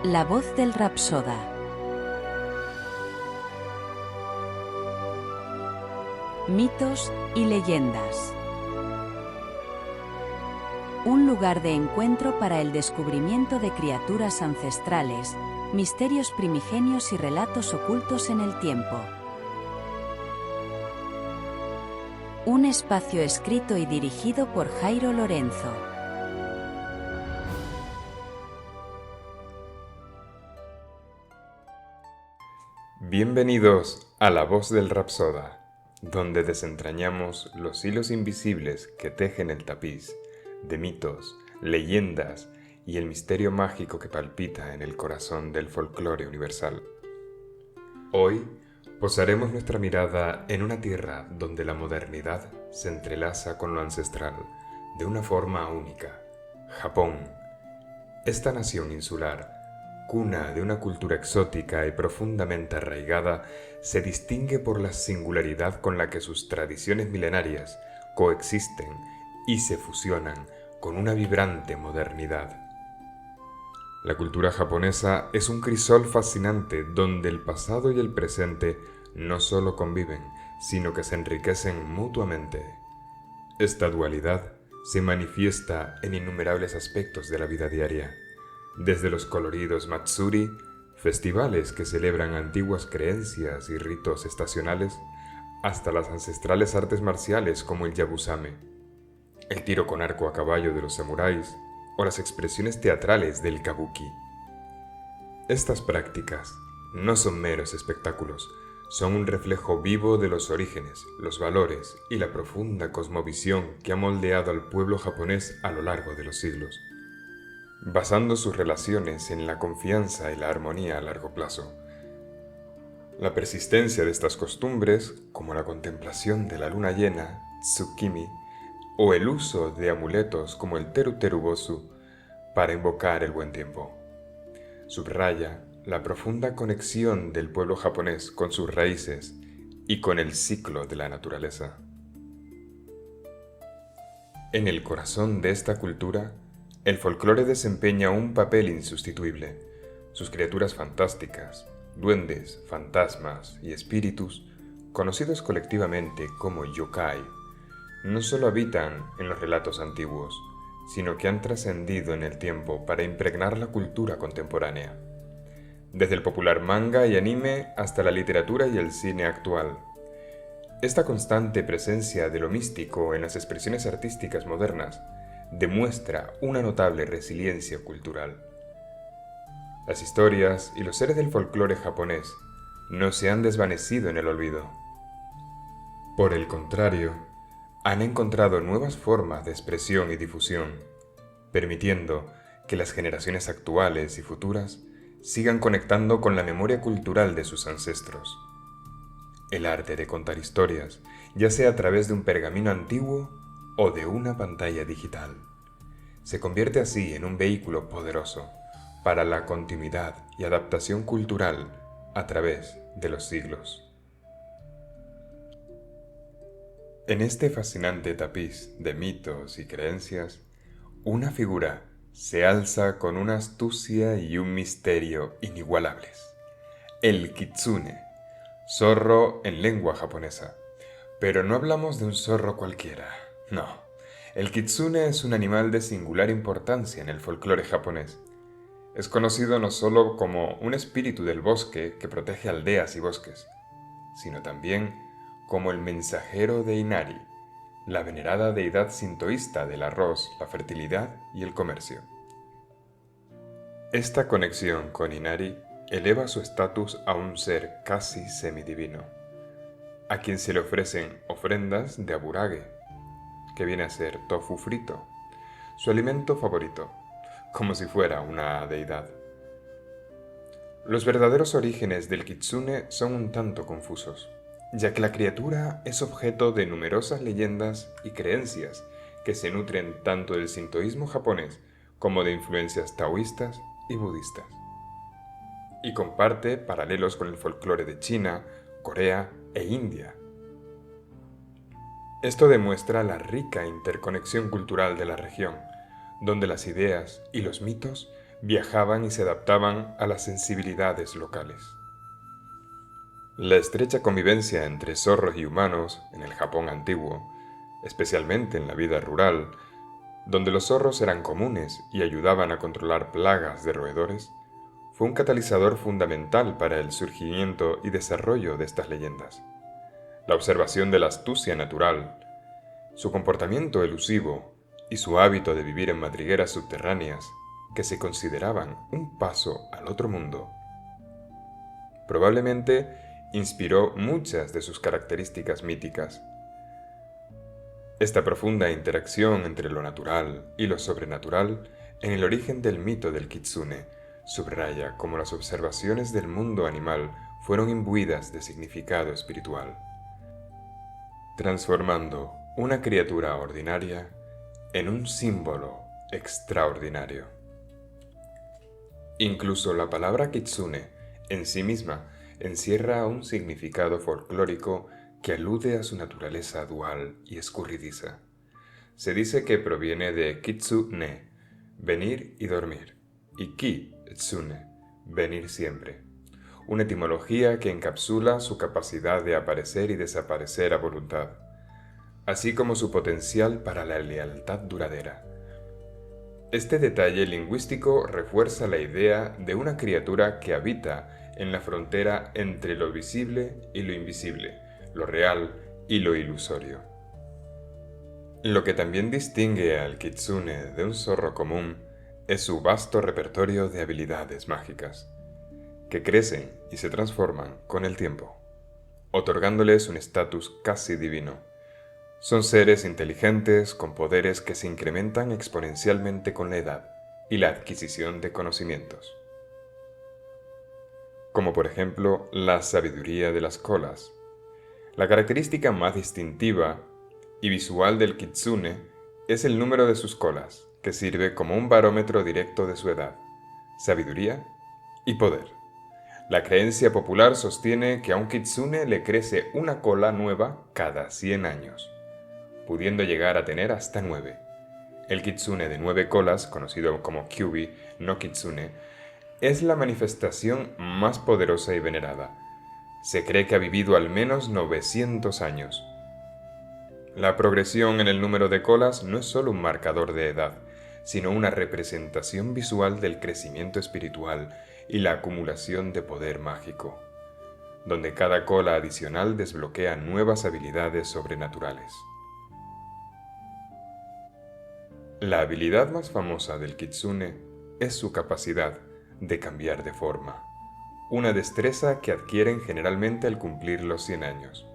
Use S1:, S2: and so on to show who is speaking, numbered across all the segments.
S1: La voz del Rapsoda. Mitos y leyendas. Un lugar de encuentro para el descubrimiento de criaturas ancestrales, misterios primigenios y relatos ocultos en el tiempo. Un espacio escrito y dirigido por Jairo Lorenzo.
S2: Bienvenidos a La Voz del Rapsoda, donde desentrañamos los hilos invisibles que tejen el tapiz de mitos, leyendas y el misterio mágico que palpita en el corazón del folclore universal. Hoy posaremos nuestra mirada en una tierra donde la modernidad se entrelaza con lo ancestral de una forma única: Japón. Esta nación insular, cuna de una cultura exótica y profundamente arraigada, se distingue por la singularidad con la que sus tradiciones milenarias coexisten y se fusionan con una vibrante modernidad. La cultura japonesa es un crisol fascinante donde el pasado y el presente no solo conviven, sino que se enriquecen mutuamente. Esta dualidad se manifiesta en innumerables aspectos de la vida diaria, desde los coloridos matsuri, festivales que celebran antiguas creencias y ritos estacionales, hasta las ancestrales artes marciales como el yabusame, el tiro con arco a caballo de los samuráis o las expresiones teatrales del kabuki. Estas prácticas no son meros espectáculos, son un reflejo vivo de los orígenes, los valores y la profunda cosmovisión que ha moldeado al pueblo japonés a lo largo de los siglos, basando sus relaciones en la confianza y la armonía a largo plazo. La persistencia de estas costumbres, como la contemplación de la luna llena, tsukimi, o el uso de amuletos como el teru teru bosu para invocar el buen tiempo, subraya la profunda conexión del pueblo japonés con sus raíces y con el ciclo de la naturaleza. En el corazón de esta cultura, el folclore desempeña un papel insustituible. Sus criaturas fantásticas, duendes, fantasmas y espíritus, conocidos colectivamente como yokai, no solo habitan en los relatos antiguos, sino que han trascendido en el tiempo para impregnar la cultura contemporánea. Desde el popular manga y anime hasta la literatura y el cine actual. Esta constante presencia de lo místico en las expresiones artísticas modernas demuestra una notable resiliencia cultural. Las historias y los seres del folclore japonés no se han desvanecido en el olvido. Por el contrario, han encontrado nuevas formas de expresión y difusión, permitiendo que las generaciones actuales y futuras sigan conectando con la memoria cultural de sus ancestros. El arte de contar historias, ya sea a través de un pergamino antiguo o de una pantalla digital, se convierte así en un vehículo poderoso para la continuidad y adaptación cultural a través de los siglos. En este fascinante tapiz de mitos y creencias, una figura se alza con una astucia y un misterio inigualables: el kitsune, zorro en lengua japonesa. Pero no hablamos de un zorro cualquiera, no. El kitsune es un animal de singular importancia en el folclore japonés. Es conocido no solo como un espíritu del bosque que protege aldeas y bosques, sino también como el mensajero de Inari, la venerada deidad sintoísta del arroz, la fertilidad y el comercio. Esta conexión con Inari eleva su estatus a un ser casi semidivino, a quien se le ofrecen ofrendas de aburage, que viene a ser tofu frito, su alimento favorito, como si fuera una deidad. Los verdaderos orígenes del kitsune son un tanto confusos, ya que la criatura es objeto de numerosas leyendas y creencias que se nutren tanto del sintoísmo japonés como de influencias taoístas y budistas, y comparte paralelos con el folclore de China, Corea e India. Esto demuestra la rica interconexión cultural de la región, donde las ideas y los mitos viajaban y se adaptaban a las sensibilidades locales. La estrecha convivencia entre zorros y humanos en el Japón antiguo, especialmente en la vida rural, donde los zorros eran comunes y ayudaban a controlar plagas de roedores, fue un catalizador fundamental para el surgimiento y desarrollo de estas leyendas. La observación de la astucia natural, su comportamiento elusivo y su hábito de vivir en madrigueras subterráneas que se consideraban un paso al otro mundo, probablemente inspiró muchas de sus características míticas. Esta profunda interacción entre lo natural y lo sobrenatural en el origen del mito del kitsune subraya cómo las observaciones del mundo animal fueron imbuidas de significado espiritual, transformando una criatura ordinaria en un símbolo extraordinario. Incluso la palabra kitsune en sí misma encierra un significado folclórico que alude a su naturaleza dual y escurridiza. Se dice que proviene de kitsu-ne, venir y dormir, y ki-tsune, venir siempre, una etimología que encapsula su capacidad de aparecer y desaparecer a voluntad, así como su potencial para la lealtad duradera. Este detalle lingüístico refuerza la idea de una criatura que habita en la frontera entre lo visible y lo invisible, lo real y lo ilusorio. Lo que también distingue al kitsune de un zorro común es su vasto repertorio de habilidades mágicas, que crecen y se transforman con el tiempo, otorgándoles un estatus casi divino. Son seres inteligentes con poderes que se incrementan exponencialmente con la edad y la adquisición de conocimientos, como por ejemplo la sabiduría de las colas. La característica más distintiva y visual del kitsune es el número de sus colas, que sirve como un barómetro directo de su edad, sabiduría y poder. La creencia popular sostiene que a un kitsune le crece una cola nueva cada 100 años, pudiendo llegar a tener hasta 9. El kitsune de 9 colas, conocido como kyubi no kitsune, es la manifestación más poderosa y venerada. Se cree que ha vivido al menos 900 años. La progresión en el número de colas no es solo un marcador de edad, sino una representación visual del crecimiento espiritual y la acumulación de poder mágico, donde cada cola adicional desbloquea nuevas habilidades sobrenaturales. La habilidad más famosa del kitsune es su capacidad de cambiar de forma, una destreza que adquieren generalmente al cumplir los 100 años.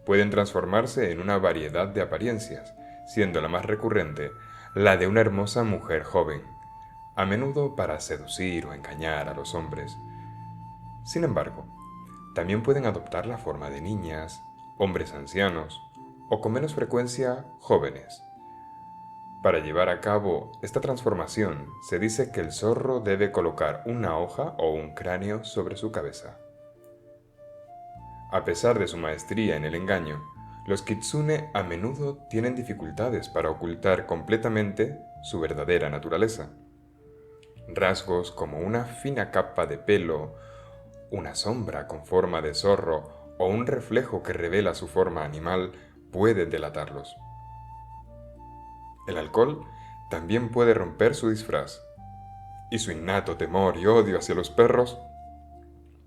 S2: Pueden transformarse en una variedad de apariencias, siendo la más recurrente la de una hermosa mujer joven, a menudo para seducir o engañar a los hombres. Sin embargo, también pueden adoptar la forma de niñas, hombres ancianos o con menos frecuencia jóvenes. Para llevar a cabo esta transformación, se dice que el zorro debe colocar una hoja o un cráneo sobre su cabeza. A pesar de su maestría en el engaño, los kitsune a menudo tienen dificultades para ocultar completamente su verdadera naturaleza. Rasgos como una fina capa de pelo, una sombra con forma de zorro o un reflejo que revela su forma animal pueden delatarlos. El alcohol también puede romper su disfraz, y su innato temor y odio hacia los perros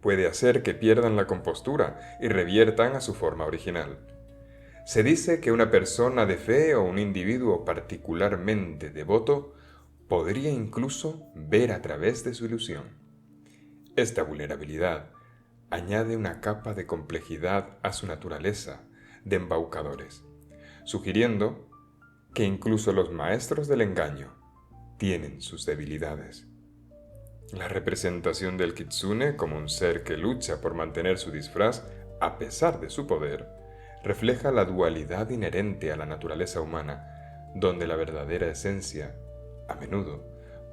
S2: puede hacer que pierdan la compostura y reviertan a su forma original. Se dice que una persona de fe o un individuo particularmente devoto podría incluso ver a través de su ilusión. Esta vulnerabilidad añade una capa de complejidad a su naturaleza de embaucadores, sugiriendo que incluso los maestros del engaño tienen sus debilidades. La representación del kitsune como un ser que lucha por mantener su disfraz a pesar de su poder refleja la dualidad inherente a la naturaleza humana, donde la verdadera esencia, a menudo,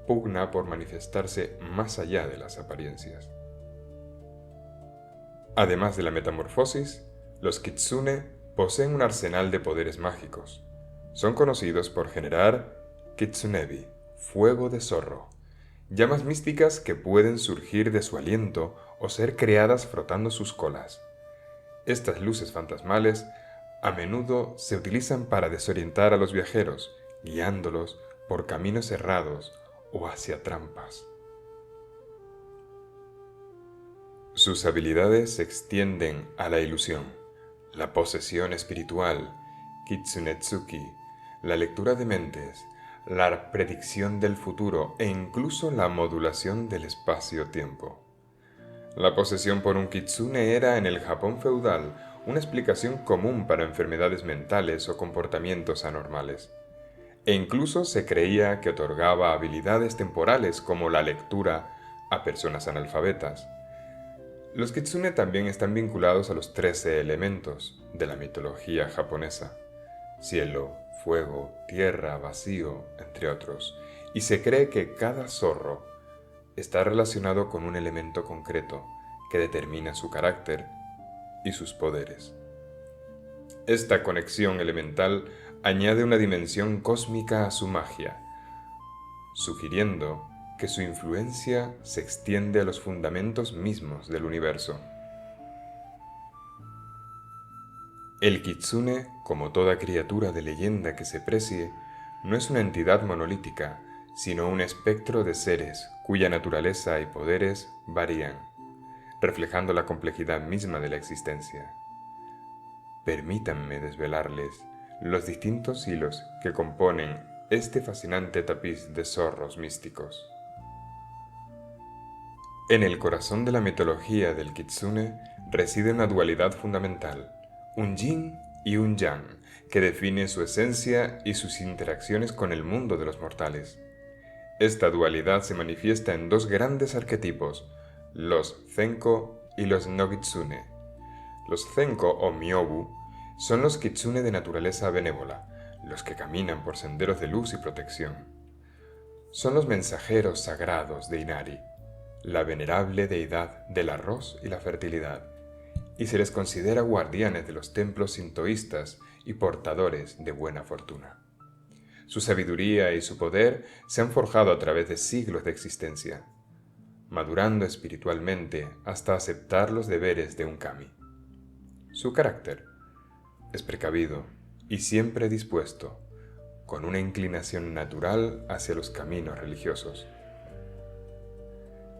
S2: pugna por manifestarse más allá de las apariencias. Además de la metamorfosis, los kitsune poseen un arsenal de poderes mágicos. Son conocidos por generar kitsunebi, fuego de zorro, llamas místicas que pueden surgir de su aliento o ser creadas frotando sus colas. Estas luces fantasmales a menudo se utilizan para desorientar a los viajeros, guiándolos por caminos cerrados o hacia trampas. Sus habilidades se extienden a la ilusión, la posesión espiritual, Kitsunetsuki, la lectura de mentes, la predicción del futuro e incluso la modulación del espacio-tiempo. La posesión por un kitsune era en el Japón feudal una explicación común para enfermedades mentales o comportamientos anormales, e incluso se creía que otorgaba habilidades temporales como la lectura a personas analfabetas. Los kitsune también están vinculados a los 13 elementos de la mitología japonesa: cielo, fuego, tierra, vacío, entre otros, y se cree que cada zorro está relacionado con un elemento concreto que determina su carácter y sus poderes. Esta conexión elemental añade una dimensión cósmica a su magia, sugiriendo que su influencia se extiende a los fundamentos mismos del universo. El kitsune, como toda criatura de leyenda que se precie, no es una entidad monolítica, sino un espectro de seres cuya naturaleza y poderes varían, reflejando la complejidad misma de la existencia. Permítanme desvelarles los distintos hilos que componen este fascinante tapiz de zorros místicos. En el corazón de la mitología del kitsune reside una dualidad fundamental, un yin y un yang, que define su esencia y sus interacciones con el mundo de los mortales. Esta dualidad se manifiesta en dos grandes arquetipos, los zenko y los no-kitsune. Los zenko o myobu son los kitsune de naturaleza benévola, los que caminan por senderos de luz y protección. Son los mensajeros sagrados de Inari, la venerable deidad del arroz y la fertilidad, y se les considera guardianes de los templos sintoístas y portadores de buena fortuna. Su sabiduría y su poder se han forjado a través de siglos de existencia, madurando espiritualmente hasta aceptar los deberes de un kami. Su carácter es precavido y siempre dispuesto, con una inclinación natural hacia los caminos religiosos.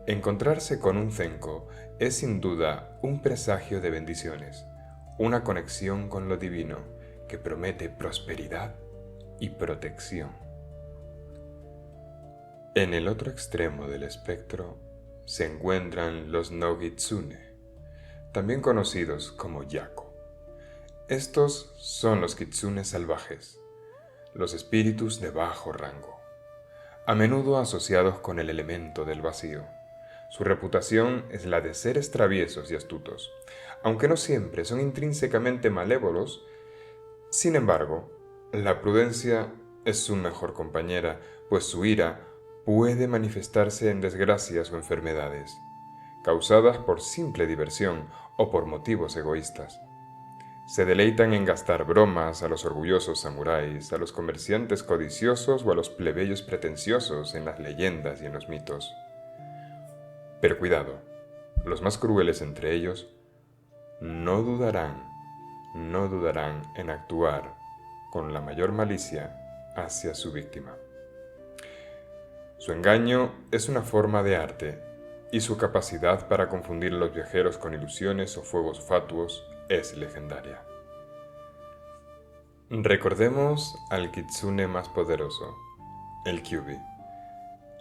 S2: Encontrarse con un zenko es sin duda un presagio de bendiciones, una conexión con lo divino que promete prosperidad y protección. En el otro extremo del espectro se encuentran los no-kitsune, también conocidos como yako. Estos son los kitsune salvajes, los espíritus de bajo rango, a menudo asociados con el elemento del vacío. Su reputación es la de seres traviesos y astutos, aunque no siempre son intrínsecamente malévolos. Sin embargo, la prudencia es su mejor compañera, pues su ira puede manifestarse en desgracias o enfermedades, causadas por simple diversión o por motivos egoístas. Se deleitan en gastar bromas a los orgullosos samuráis, a los comerciantes codiciosos o a los plebeyos pretenciosos en las leyendas y en los mitos. Pero cuidado, los más crueles entre ellos no dudarán en actuar con la mayor malicia hacia su víctima. Su engaño es una forma de arte y su capacidad para confundir a los viajeros con ilusiones o fuegos fatuos es legendaria. Recordemos al kitsune más poderoso, el kyuubi.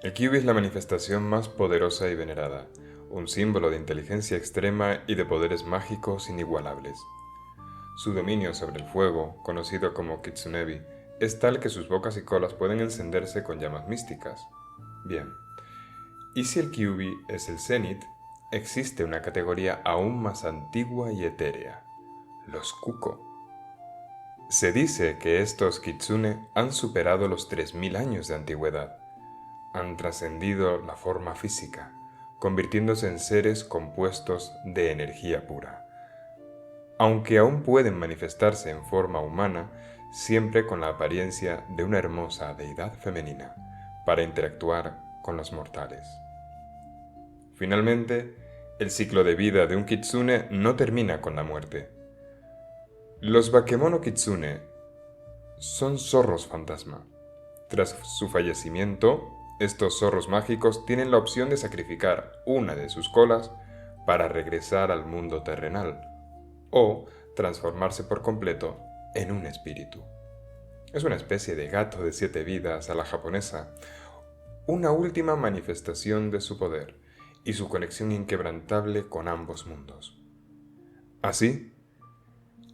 S2: El kyuubi es la manifestación más poderosa y venerada, un símbolo de inteligencia extrema y de poderes mágicos inigualables. Su dominio sobre el fuego, conocido como kitsunebi, es tal que sus bocas y colas pueden encenderse con llamas místicas. Bien, y si el kyuubi es el zenith, existe una categoría aún más antigua y etérea, los kuko. Se dice que estos kitsune han superado los 3000 años de antigüedad. Han trascendido la forma física, convirtiéndose en seres compuestos de energía pura. Aunque aún pueden manifestarse en forma humana, siempre con la apariencia de una hermosa deidad femenina, para interactuar con los mortales. Finalmente, el ciclo de vida de un kitsune no termina con la muerte. Los bakemono kitsune son zorros fantasma. Tras su fallecimiento, estos zorros mágicos tienen la opción de sacrificar una de sus colas para regresar al mundo terrenal o transformarse por completo en un espíritu. Es una especie de gato de 7 vidas a la japonesa, una última manifestación de su poder y su conexión inquebrantable con ambos mundos. Así,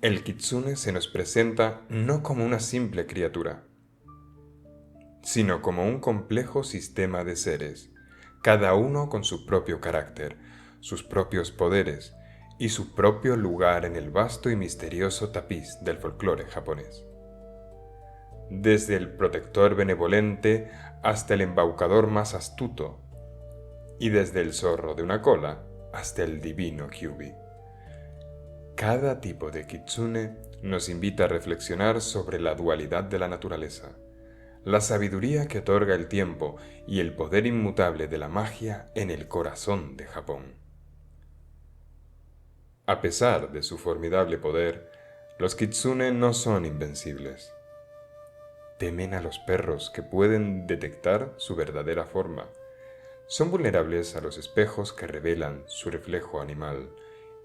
S2: el kitsune se nos presenta no como una simple criatura, sino como un complejo sistema de seres, cada uno con su propio carácter, sus propios poderes y su propio lugar en el vasto y misterioso tapiz del folclore japonés. Desde el protector benevolente hasta el embaucador más astuto, y desde el zorro de una cola hasta el divino Kyuubi. Cada tipo de kitsune nos invita a reflexionar sobre la dualidad de la naturaleza, la sabiduría que otorga el tiempo y el poder inmutable de la magia en el corazón de Japón. A pesar de su formidable poder, los kitsune no son invencibles. Temen a los perros que pueden detectar su verdadera forma. Son vulnerables a los espejos que revelan su reflejo animal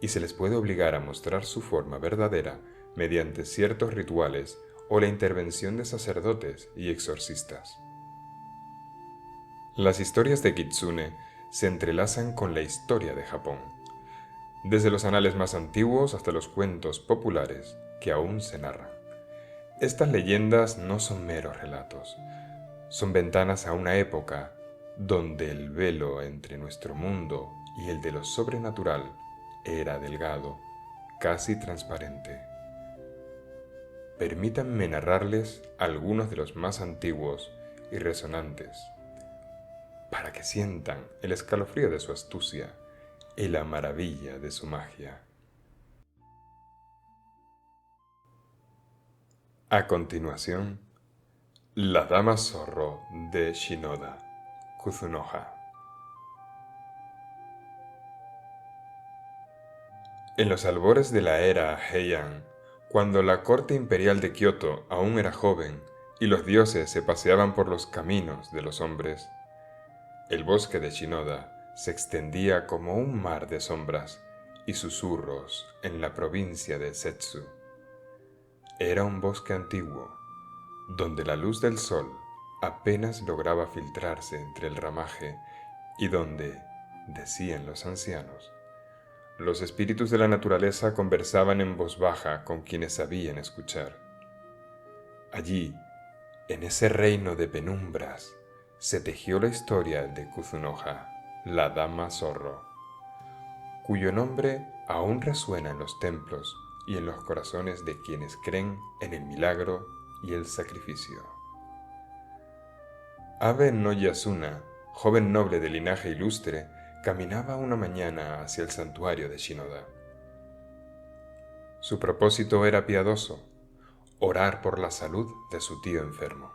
S2: y se les puede obligar a mostrar su forma verdadera mediante ciertos rituales o la intervención de sacerdotes y exorcistas. Las historias de kitsune se entrelazan con la historia de Japón, desde los anales más antiguos hasta los cuentos populares que aún se narran. Estas leyendas no son meros relatos, son ventanas a una época donde el velo entre nuestro mundo y el de lo sobrenatural era delgado, casi transparente. Permítanme narrarles algunos de los más antiguos y resonantes, para que sientan el escalofrío de su astucia y la maravilla de su magia. A continuación, la Dama Zorro de Shinoda, Kuzunoha. En los albores de la era Heian, cuando la corte imperial de Kioto aún era joven y los dioses se paseaban por los caminos de los hombres, el bosque de Shinoda se extendía como un mar de sombras y susurros en la provincia de Setsu. Era un bosque antiguo, donde la luz del sol apenas lograba filtrarse entre el ramaje y donde, decían los ancianos, los espíritus de la naturaleza conversaban en voz baja con quienes sabían escuchar. Allí, en ese reino de penumbras, se tejió la historia de Kuzunoha, la Dama Zorro, cuyo nombre aún resuena en los templos y en los corazones de quienes creen en el milagro y el sacrificio. Abe no Yasuna, joven noble de linaje ilustre, caminaba una mañana hacia el santuario de Shinoda. Su propósito era piadoso, orar por la salud de su tío enfermo.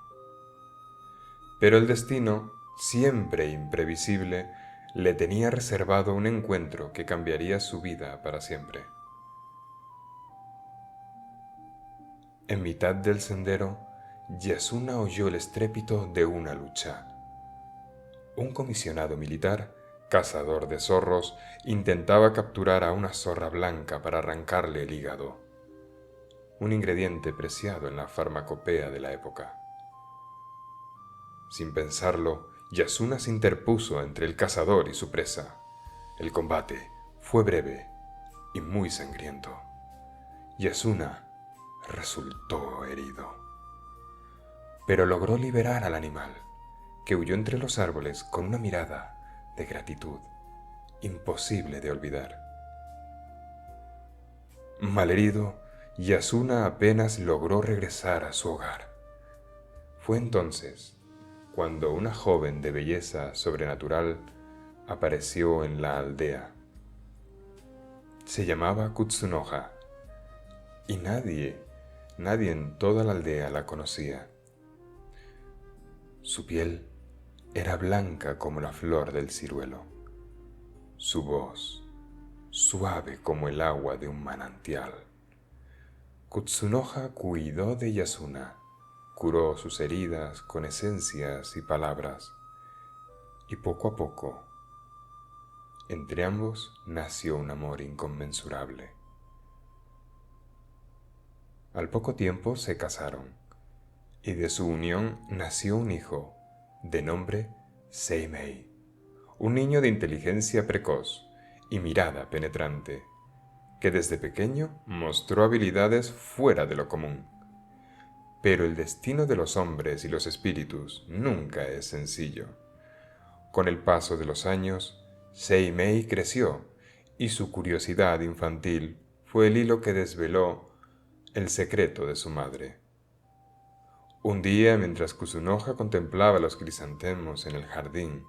S2: Pero el destino, siempre imprevisible, le tenía reservado un encuentro que cambiaría su vida para siempre. En mitad del sendero, Yasuna oyó el estrépito de una lucha. Un comisionado militar, cazador de zorros, intentaba capturar a una zorra blanca para arrancarle el hígado, un ingrediente preciado en la farmacopea de la época. Sin pensarlo, Yasuna se interpuso entre el cazador y su presa. El combate fue breve y muy sangriento. Yasuna resultó herido, pero logró liberar al animal, que huyó entre los árboles con una mirada de gratitud imposible de olvidar. Malherido, Yasuna apenas logró regresar a su hogar. Fue entonces cuando una joven de belleza sobrenatural apareció en la aldea. Se llamaba Kuzunoha, y nadie en toda la aldea la conocía. Su piel era blanca como la flor del ciruelo. Su voz, suave como el agua de un manantial. Kutsunoha cuidó de Yasuna, curó sus heridas con esencias y palabras, y poco a poco, entre ambos nació un amor inconmensurable. Al poco tiempo se casaron, y de su unión nació un hijo, de nombre Seimei, un niño de inteligencia precoz y mirada penetrante, que desde pequeño mostró habilidades fuera de lo común. Pero el destino de los hombres y los espíritus nunca es sencillo. Con el paso de los años, Seimei creció, y su curiosidad infantil fue el hilo que desveló el secreto de su madre. Un día, mientras Kusunoha contemplaba los crisantemos en el jardín,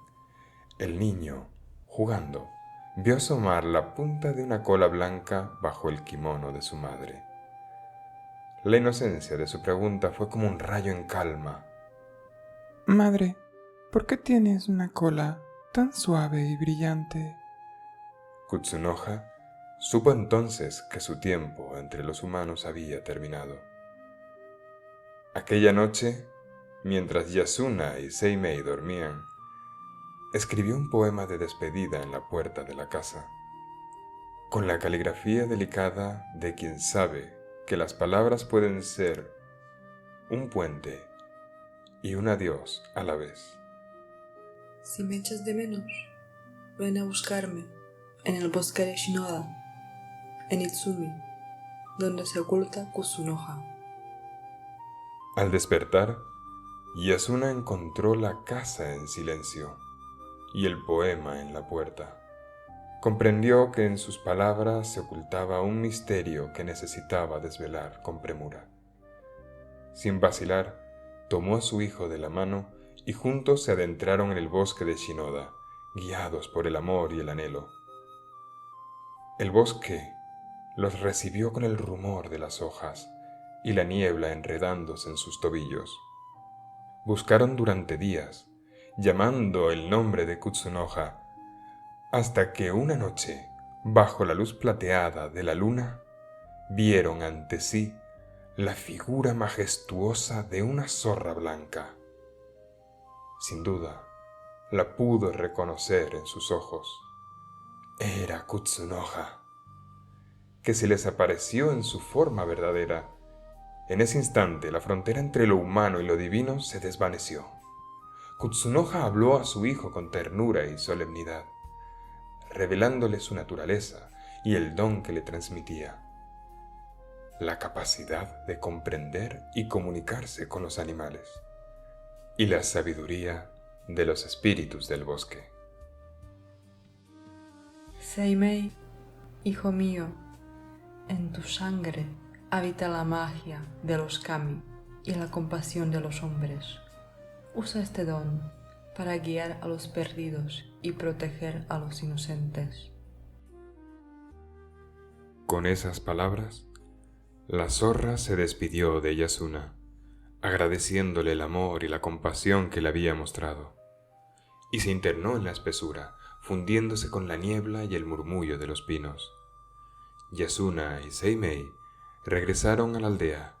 S2: el niño, jugando, vio asomar la punta de una cola blanca bajo el kimono de su madre. La inocencia de su pregunta fue como un rayo en calma.
S3: Madre, ¿por qué tienes una cola tan suave y brillante?
S2: Kutsunoha supo entonces que su tiempo entre los humanos había terminado. Aquella noche, mientras Yasuna y Seimei dormían, escribió un poema de despedida en la puerta de la casa, con la caligrafía delicada de quien sabe que las palabras pueden ser un puente y un adiós a la vez.
S4: Si me echas de menos, ven a buscarme en el bosque de Shinoda, en Itsumi, donde se oculta Kusunoha.
S2: Al despertar, Yasuna encontró la casa en silencio y el poema en la puerta. Comprendió que en sus palabras se ocultaba un misterio que necesitaba desvelar con premura. Sin vacilar, tomó a su hijo de la mano y juntos se adentraron en el bosque de Shinoda, guiados por el amor y el anhelo. El bosque los recibió con el rumor de las hojas y la niebla enredándose en sus tobillos. Buscaron durante días, llamando el nombre de Kutsunoha, hasta que una noche, bajo la luz plateada de la luna, vieron ante sí la figura majestuosa de una zorra blanca. Sin duda, la pudo reconocer en sus ojos. Era Kutsunoha, que se les apareció en su forma verdadera. En ese instante, la frontera entre lo humano y lo divino se desvaneció. Kutsunoha habló a su hijo con ternura y solemnidad, revelándole su naturaleza y el don que le transmitía: la capacidad de comprender y comunicarse con los animales, y la sabiduría de los espíritus del bosque.
S4: Seimei, hijo mío, en tu sangre habita la magia de los kami y la compasión de los hombres. Usa este don para guiar a los perdidos y proteger a los inocentes.
S2: Con esas palabras, la zorra se despidió de Yasuna, agradeciéndole el amor y la compasión que le había mostrado, y se internó en la espesura, fundiéndose con la niebla y el murmullo de los pinos. Yasuna y Seimei regresaron a la aldea,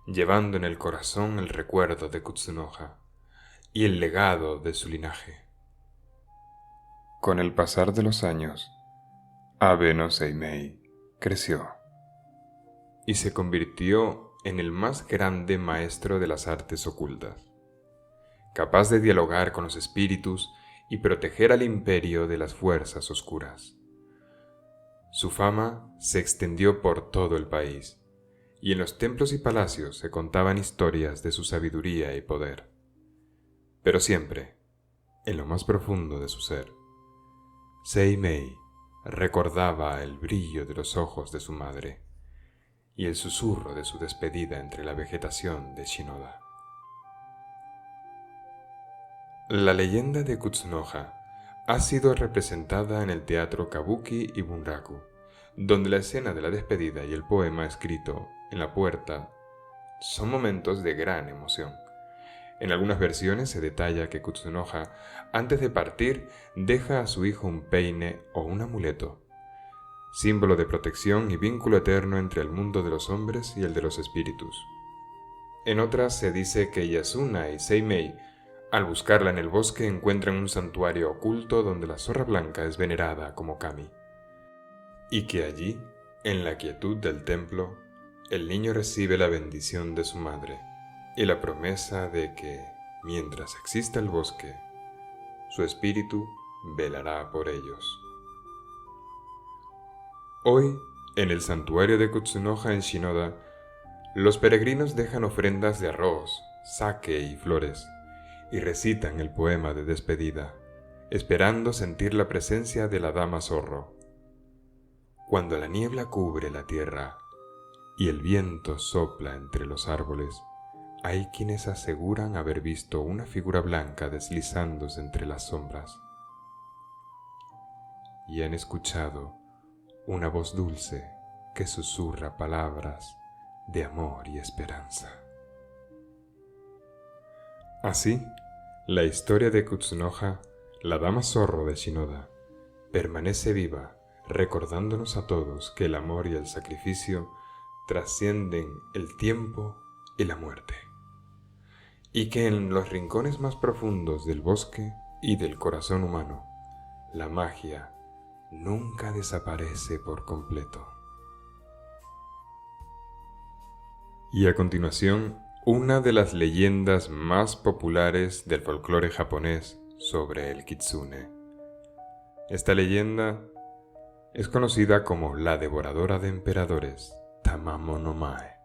S2: llevando en el corazón el recuerdo de Kutsunoha y el legado de su linaje. Con el pasar de los años, Abe no Seimei creció y se convirtió en el más grande maestro de las artes ocultas, capaz de dialogar con los espíritus y proteger al imperio de las fuerzas oscuras. Su fama se extendió por todo el país, y en los templos y palacios se contaban historias de su sabiduría y poder. Pero siempre, en lo más profundo de su ser, Seimei recordaba el brillo de los ojos de su madre y el susurro de su despedida entre la vegetación de Shinoda. La leyenda de Kutsunoha ha sido representada en el teatro Kabuki y Bunraku, donde la escena de la despedida y el poema escrito en la puerta son momentos de gran emoción. En algunas versiones se detalla que Kutsunoha, antes de partir, deja a su hijo un peine o un amuleto, símbolo de protección y vínculo eterno entre el mundo de los hombres y el de los espíritus. En otras se dice que Yasuna y Seimei, al buscarla en el bosque, encuentran un santuario oculto donde la zorra blanca es venerada como kami, y que allí, en la quietud del templo, el niño recibe la bendición de su madre y la promesa de que, mientras exista el bosque, su espíritu velará por ellos. Hoy, en el santuario de Kutsunoha en Shinoda, los peregrinos dejan ofrendas de arroz, sake y flores, y recitan el poema de despedida, esperando sentir la presencia de la dama zorro. Cuando la niebla cubre la tierra y el viento sopla entre los árboles, hay quienes aseguran haber visto una figura blanca deslizándose entre las sombras, y han escuchado una voz dulce que susurra palabras de amor y esperanza. Así, la historia de Kutsunoha, la dama zorro de Shinoda, permanece viva, recordándonos a todos que el amor y el sacrificio trascienden el tiempo y la muerte, y que en los rincones más profundos del bosque y del corazón humano, la magia nunca desaparece por completo. Y a continuación, una de las leyendas más populares del folclore japonés sobre el kitsune. Esta leyenda es conocida como la devoradora de emperadores, Tamamo no Mae.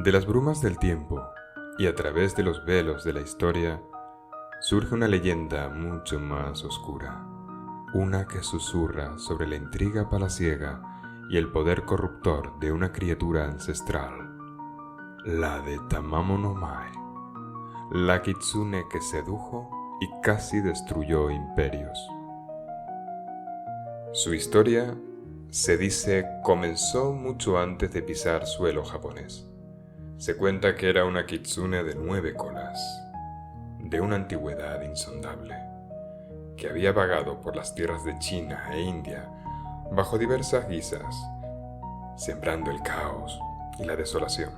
S2: De las brumas del tiempo y a través de los velos de la historia, surge una leyenda mucho más oscura, una que susurra sobre la intriga palaciega y el poder corruptor de una criatura ancestral, la de Tamamo no Mae, la kitsune que sedujo y casi destruyó imperios. Su historia, se dice, comenzó mucho antes de pisar suelo japonés. Se cuenta que era una kitsune de 9 colas, de una antigüedad insondable, que había vagado por las tierras de China e India bajo diversas guisas, sembrando el caos y la desolación.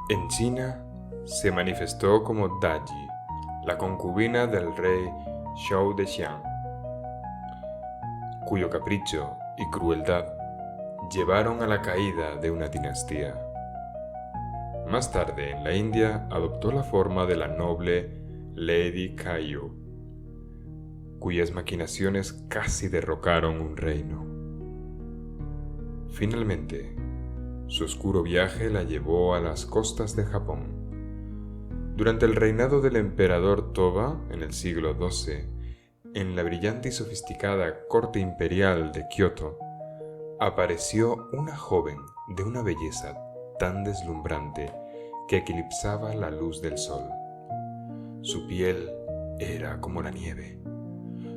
S2: En China se manifestó como Daji, la concubina del rey Shou de Xian, cuyo capricho y crueldad llevaron a la caída de una dinastía. Más tarde, en la India, adoptó la forma de la noble Lady Caillou, cuyas maquinaciones casi derrocaron un reino. Finalmente, su oscuro viaje la llevó a las costas de Japón. Durante el reinado del emperador Toba, en el siglo XII, en la brillante y sofisticada corte imperial de Kioto, apareció una joven de una belleza tan deslumbrante que eclipsaba la luz del sol. Su piel era como la nieve,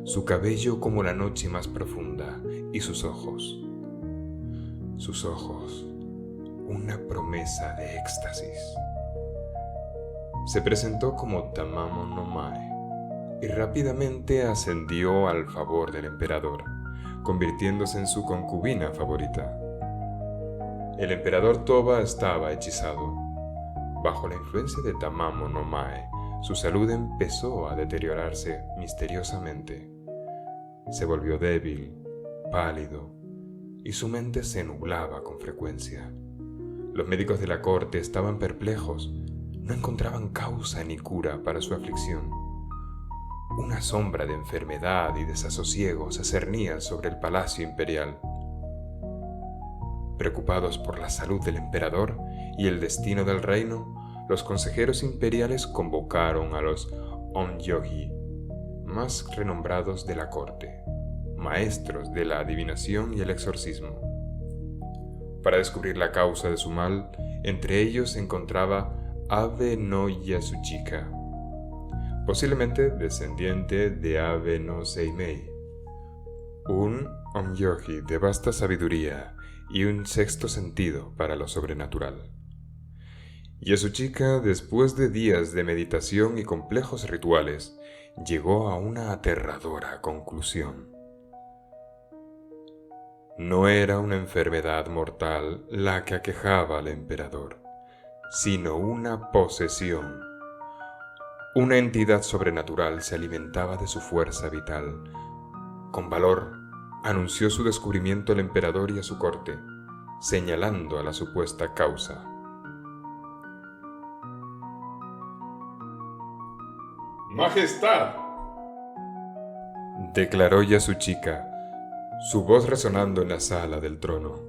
S2: su cabello como la noche más profunda, y sus ojos, una promesa de éxtasis. Se presentó como Tamamo no Mae y rápidamente ascendió al favor del emperador, convirtiéndose en su concubina favorita. El emperador Toba estaba hechizado. Bajo la influencia de Tamamo no Mae, su salud empezó a deteriorarse misteriosamente. Se volvió débil, pálido, y su mente se nublaba con frecuencia. Los médicos de la corte estaban perplejos, no encontraban causa ni cura para su aflicción. Una sombra de enfermedad y desasosiego se cernía sobre el palacio imperial. Preocupados por la salud del emperador y el destino del reino, los consejeros imperiales convocaron a los onyoji, más renombrados de la corte, maestros de la adivinación y el exorcismo. Para descubrir la causa de su mal, entre ellos se encontraba Abe no Yasuchika, posiblemente descendiente de Abe no Seimei, un onmyoji de vasta sabiduría y un sexto sentido para lo sobrenatural. Yasuchika, después de días de meditación y complejos rituales, llegó a una aterradora conclusión. No era una enfermedad mortal la que aquejaba al emperador, sino una posesión. Una entidad sobrenatural se alimentaba de su fuerza vital. Con valor, anunció su descubrimiento al emperador y a su corte, señalando a la supuesta causa.
S5: ¡Majestad!,
S2: declaró Yasuchika, su voz resonando en la sala del trono.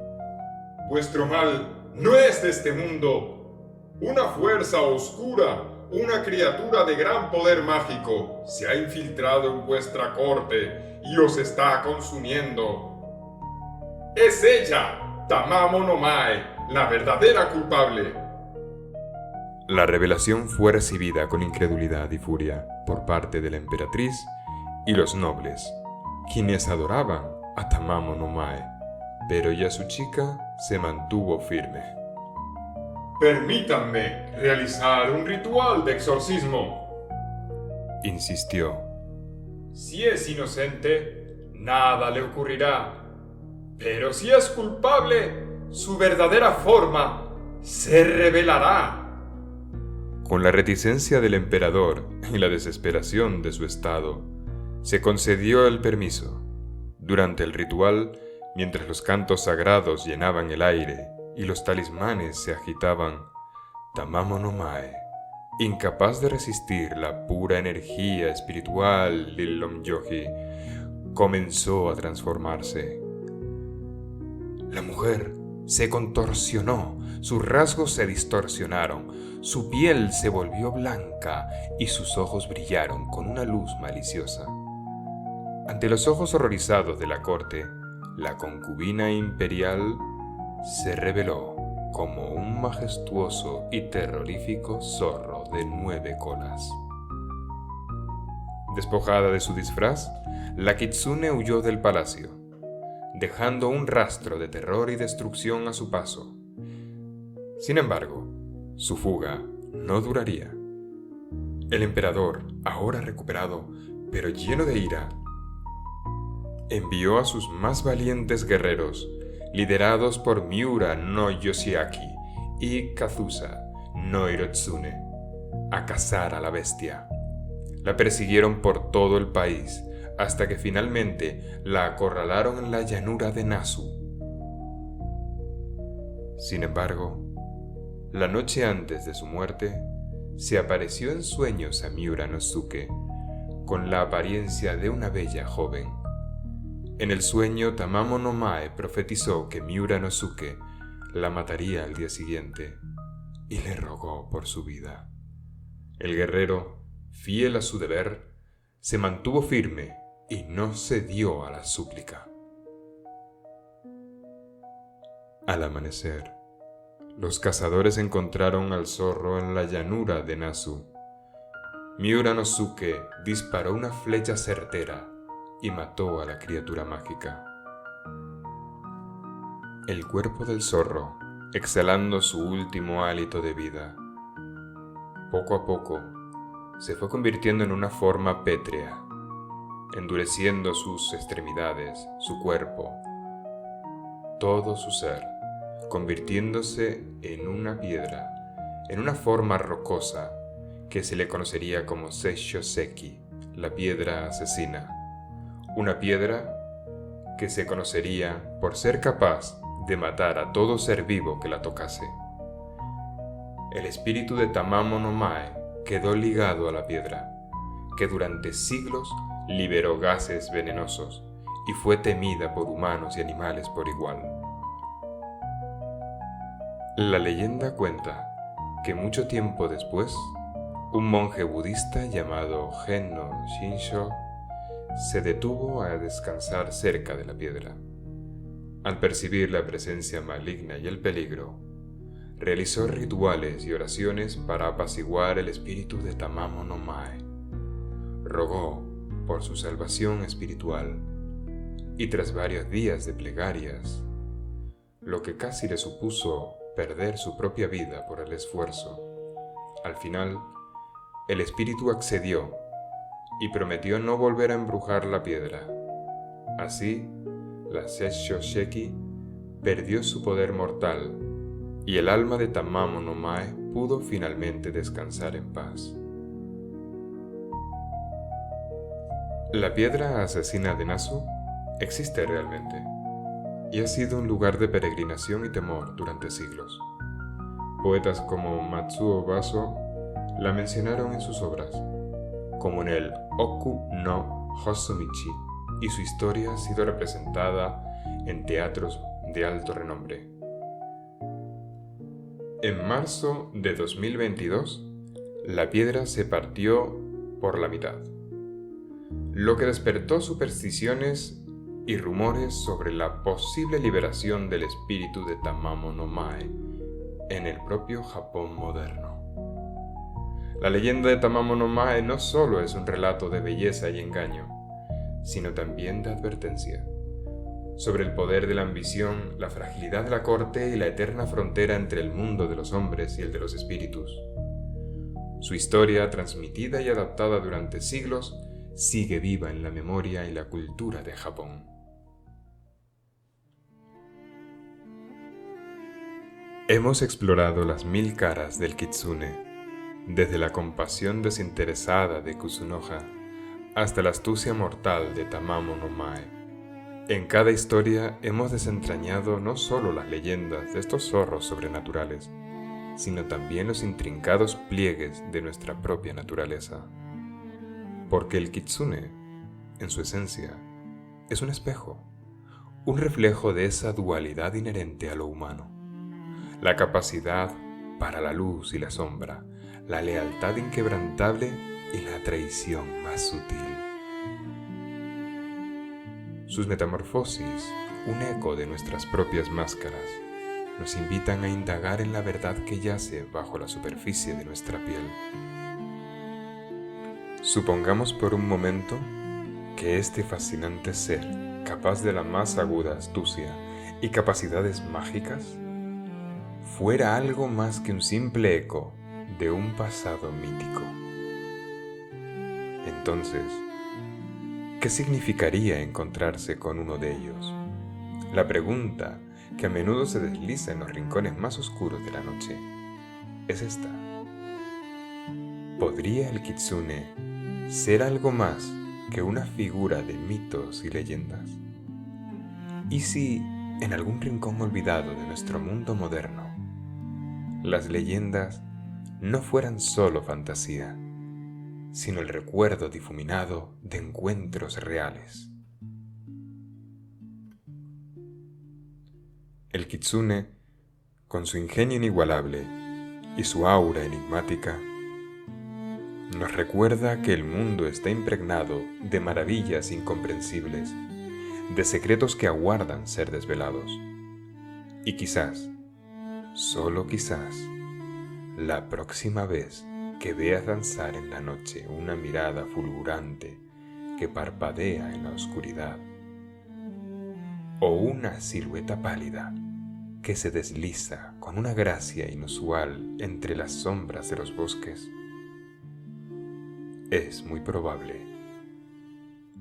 S5: vuestro mal no es de este mundo. Una fuerza oscura, una criatura de gran poder mágico, se ha infiltrado en vuestra corte y os está consumiendo. Es ella, Tamamo no Mae, la verdadera culpable.
S2: La revelación fue recibida con incredulidad y furia por parte de la emperatriz y los nobles, quienes adoraban a Tamamo no Mae, pero Yasuchika se mantuvo firme.
S5: Permítanme realizar un ritual de exorcismo.
S2: Insistió.
S5: Si es inocente, nada le ocurrirá. Pero si es culpable, su verdadera forma se revelará.
S2: Con la reticencia del emperador y la desesperación de su estado, se concedió el permiso. Durante el ritual, mientras los cantos sagrados llenaban el aire y los talismanes se agitaban, Tamamo no Mae, incapaz de resistir la pura energía espiritual del onmyoji, comenzó a transformarse. La mujer se contorsionó, sus rasgos se distorsionaron, su piel se volvió blanca y sus ojos brillaron con una luz maliciosa. Ante los ojos horrorizados de la corte, la concubina imperial se reveló como un majestuoso y terrorífico zorro de 9 colas. Despojada de su disfraz, la kitsune huyó del palacio, dejando un rastro de terror y destrucción a su paso. Sin embargo, su fuga no duraría. El emperador, ahora recuperado, pero lleno de ira, envió a sus más valientes guerreros, liderados por Miura no Yoshiaki y Kazusa no Hirotsune, a cazar a la bestia. La persiguieron por todo el país, hasta que finalmente la acorralaron en la llanura de Nasu. Sin embargo, la noche antes de su muerte, se apareció en sueños a Miura no Suke, con la apariencia de una bella joven. En el sueño, Tamamo no Mae profetizó que Miura no Suke la mataría al día siguiente y le rogó por su vida. El guerrero, fiel a su deber, se mantuvo firme y no cedió a la súplica. Al amanecer, los cazadores encontraron al zorro en la llanura de Nasu. Miura no Suke disparó una flecha certera y mató a la criatura mágica. El cuerpo del zorro, exhalando su último hálito de vida, poco a poco se fue convirtiendo en una forma pétrea, endureciendo sus extremidades, su cuerpo, todo su ser, convirtiéndose en una piedra, en una forma rocosa que se le conocería como Seisho Seki, la piedra asesina, una piedra que se conocería por ser capaz de matar a todo ser vivo que la tocase. El espíritu de Tamamo no Mae quedó ligado a la piedra, que durante siglos liberó gases venenosos y fue temida por humanos y animales por igual. La leyenda cuenta que mucho tiempo después, un monje budista llamado Gen no Shinsho se detuvo a descansar cerca de la piedra. Al percibir la presencia maligna y el peligro, realizó rituales y oraciones para apaciguar el espíritu de Tamamo no Mae. Rogó por su salvación espiritual, y tras varios días de plegarias, lo que casi le supuso perder su propia vida por el esfuerzo, al final, el espíritu accedió y prometió no volver a embrujar la piedra. Así, la Sessho-sheki perdió su poder mortal y el alma de Tamamo no Mae pudo finalmente descansar en paz. La piedra asesina de Nasu existe realmente y ha sido un lugar de peregrinación y temor durante siglos. Poetas como Matsuo Baso la mencionaron en sus obras, como en el Oku no Hosomichi, y su historia ha sido representada en teatros de alto renombre. En marzo de 2022, la piedra se partió por la mitad, lo que despertó supersticiones y rumores sobre la posible liberación del espíritu de Tamamo no Mae en el propio Japón moderno. La leyenda de Tamamo no Mae no solo es un relato de belleza y engaño, sino también de advertencia sobre el poder de la ambición, la fragilidad de la corte y la eterna frontera entre el mundo de los hombres y el de los espíritus. Su historia, transmitida y adaptada durante siglos, sigue viva en la memoria y la cultura de Japón. Hemos explorado las 1000 caras del Kitsune, desde la compasión desinteresada de Kusunoha hasta la astucia mortal de Tamamo no Mae. En cada historia hemos desentrañado no solo las leyendas de estos zorros sobrenaturales, sino también los intrincados pliegues de nuestra propia naturaleza. Porque el Kitsune, en su esencia, es un espejo, un reflejo de esa dualidad inherente a lo humano. La capacidad para la luz y la sombra, la lealtad inquebrantable y la traición más sutil. Sus metamorfosis, un eco de nuestras propias máscaras, nos invitan a indagar en la verdad que yace bajo la superficie de nuestra piel. Supongamos por un momento que este fascinante ser, capaz de la más aguda astucia y capacidades mágicas, fuera algo más que un simple eco de un pasado mítico. Entonces, ¿qué significaría encontrarse con uno de ellos? La pregunta que a menudo se desliza en los rincones más oscuros de la noche es esta. ¿Podría el Kitsune ser algo más que una figura de mitos y leyendas? ¿Y si, en algún rincón olvidado de nuestro mundo moderno, las leyendas no fueran solo fantasía, sino el recuerdo difuminado de encuentros reales? El Kitsune, con su ingenio inigualable y su aura enigmática, nos recuerda que el mundo está impregnado de maravillas incomprensibles, de secretos que aguardan ser desvelados. Y quizás, solo quizás, la próxima vez que veas danzar en la noche una mirada fulgurante que parpadea en la oscuridad, o una silueta pálida que se desliza con una gracia inusual entre las sombras de los bosques, es muy probable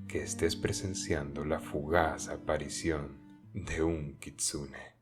S2: que estés presenciando la fugaz aparición de un Kitsune.